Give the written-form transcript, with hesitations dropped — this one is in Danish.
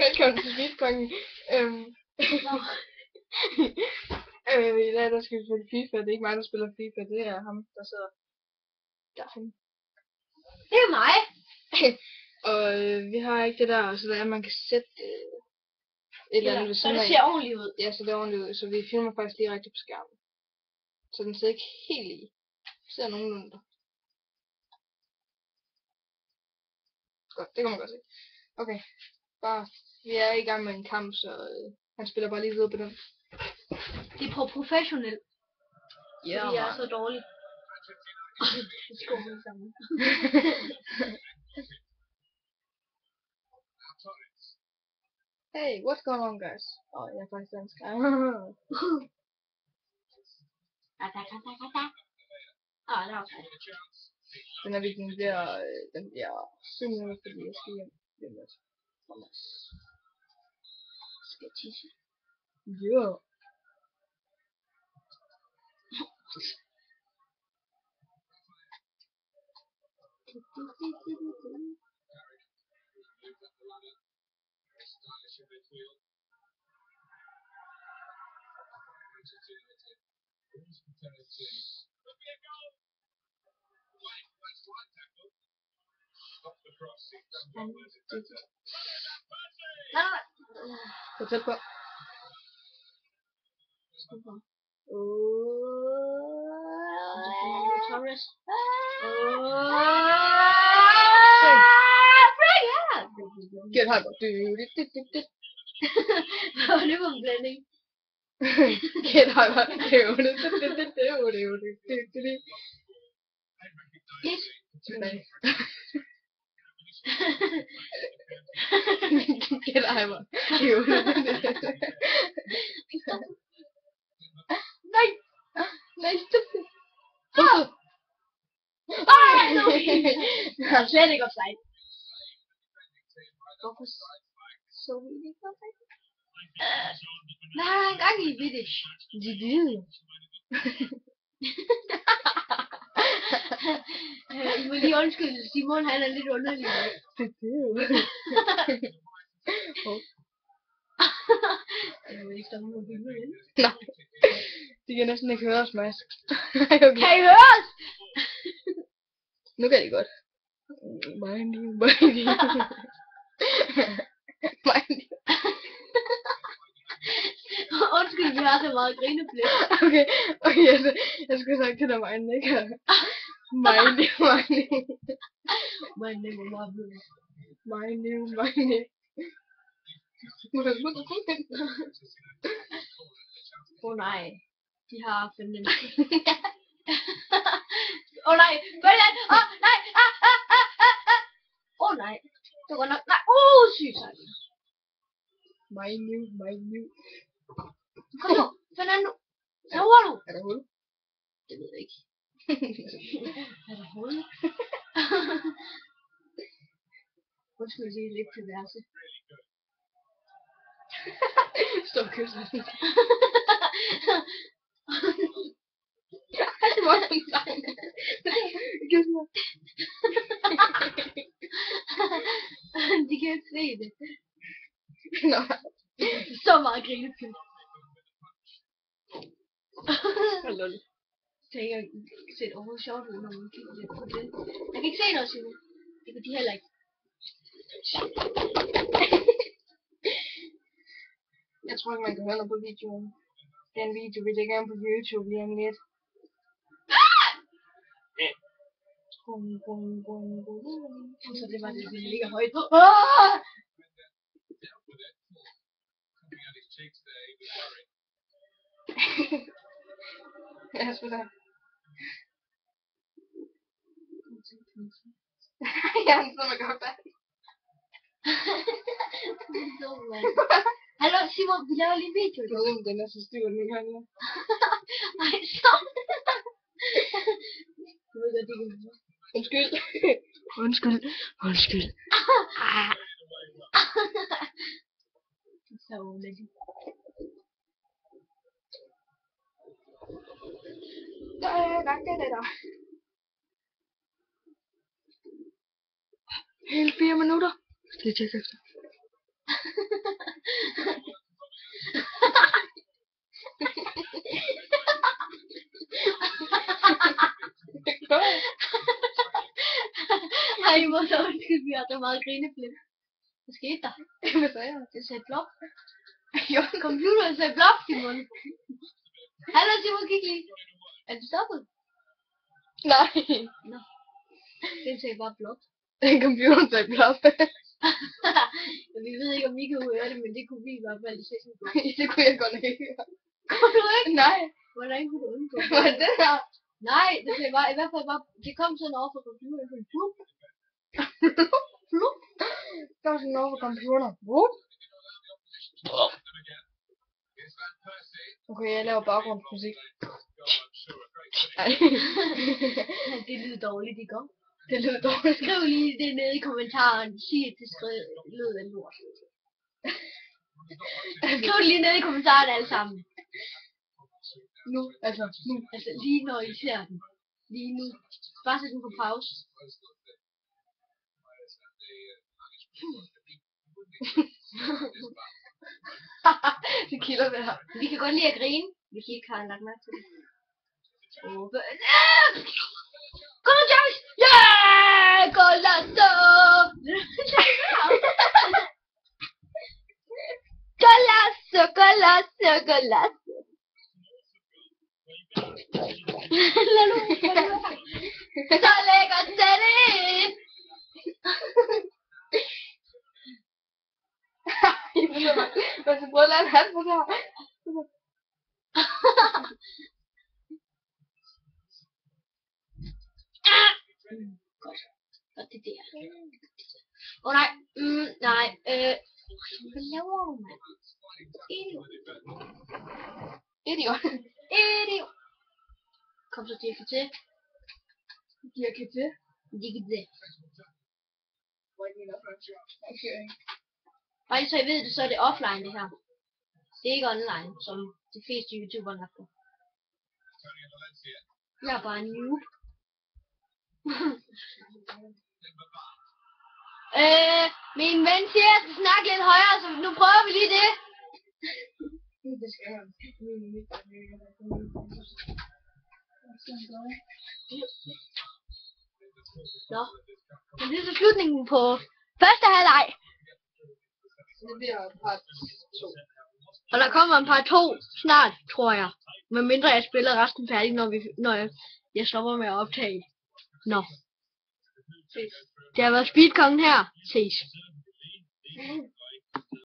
Velkommen til Speedkongen. I dag der skal vi spille FIFA. Det er ikke mig, der spiller FIFA. Det er ham, der sidder derhen. Det er mig. Og vi har ikke det der, så der man kan sætte et eller andet ved Så siden det af. ser ordentligt ud. Ja, så det er ordentligt ud. Så vi filmer faktisk direkte på skærmen. Så den sidder ikke helt i. Det ser nogenlunde. Godt, det kan man godt se. Okay, bare, vi er i gang med en kamp, så han spiller bare lige videre på den. Det er på professionel. Ja, Fordi jeg er så dårlig. Det skal vi sammen. Hey, what's going on, guys? Jeg er faktisk dansk. Det er okay. Den er virkelig, den bliver 7 minutter, fordi jeg skal hjem. Skal jeg tisse? Ja. Så tæt på. Torres. Get high. Hvad var det for en blanding? Get high. Get high. Nej! Nej, stop det. Jeg er slet ikke offside. Hvorfor så vi det ikke offside? Hvad har han gang i, Vidic? De vilde. I må lige undskylde, Simon han er lidt underlig. Jeg vil ikke stoppe med at filme det. Nej. De kan næsten ikke høre os, Mads. Okay. Kan I høre os? Nu kan de godt. Mind you. Undskyld, vi har så meget grineplæt. Okay, jeg skulle have sagt til dig, mind ikke? Mind you. Åh nej, de har fundet den. Åh nej, hvordan? Åh nej, åh nej, det var nok, nej, sygt sejt. Mind you. Kom nu, Fernando, sover du? Er der hul? Det ved jeg ikke. Er der hul? Undskyld, det er lidt til værelse. Stop kysset. Kys mig. De kan ikke se det. Nej. Så meget grinepyt. Hallo. Tænker, det ser overhovedet sjovt ud, når man kigger lidt på det. Jeg kan ikke se noget, Simon. Det kan de heller ikke. Jeg tror ikke, man kan høre noget på videoen. Den video vil jeg gerne på YouTube lige om lidt. Så det var det, vi ligger højt på. Ja, sgu da. Jeg er sådan, man går færdig. Hallo Simon, vi laver lige en video. Den er så stiv, den her. Nej, stop. Du ved godt, det kan være. Undskyld. Så underligt. Der er der. Hele 4 minutter. Skal jeg tjekke efter. Ej, hvor så undskyld, vi har så meget grineflip. Hvad skete der? Hvad sagde jeg? Det sagde blop. Jo. Computeren sagde blop, Simon. Hallo, Simon, kig lige. Er du stoppet? Nej. Nå. Den sagde bare blop. Computeren sagde blop. Vi ved ikke, om I kan høre det, men det kunne vi i hvert fald. Det sagde sådan blop. Det kunne jeg godt ikke høre. Kunne du ikke? Nej. Hvordan kunne du undgå det? Hvad er det her? Nej, det sagde bare, i hvert fald bare, det kom sådan over for computeren, sådan flup. Flup. Der var sådan over på computeren. Whoop. Okay, jeg laver baggrundsmusik. Ej. Det lyder dårligt, ikke om? Det lyder dårligt. Skriv lige det nede i kommentaren. Sig, at det lød af lort. Skriv det lige nede i kommentaren alle sammen. Nu, altså nu. Altså lige når I ser den. Lige nu. Bare sæt den på pause. Det kilder det her. Vi kan godt lide at grine, hvis I ikke har lagt mærke til det. Kom nu, Jarvis! Yeah! Golasso! Golasso, golasso, golasso. Lad nu, så lækkert er det! Man skal prøve at lade en hat på det her. Godt det der. Åh nej, nej, hvad laver du, mand? Idiot. Idiot. Idiot. Kom så dirke til. Dirke til. Dirke til. Okay. Bare så I ved det, så er det offline det her. Det er ikke online, som de fleste YouTubere nok gør. Jeg er bare en noob. Min ven siger, at jeg skal snakke lidt højere, så nu prøver vi lige det. Det skal jeg. Nå, men det er så slutningen på første halvleg. Det bliver part 2. Og der kommer en part 2 snart, tror jeg. Men mindre jeg spiller resten færdig, når jeg stopper med at optage. Nå. Det har været Speedkongen her. Ses.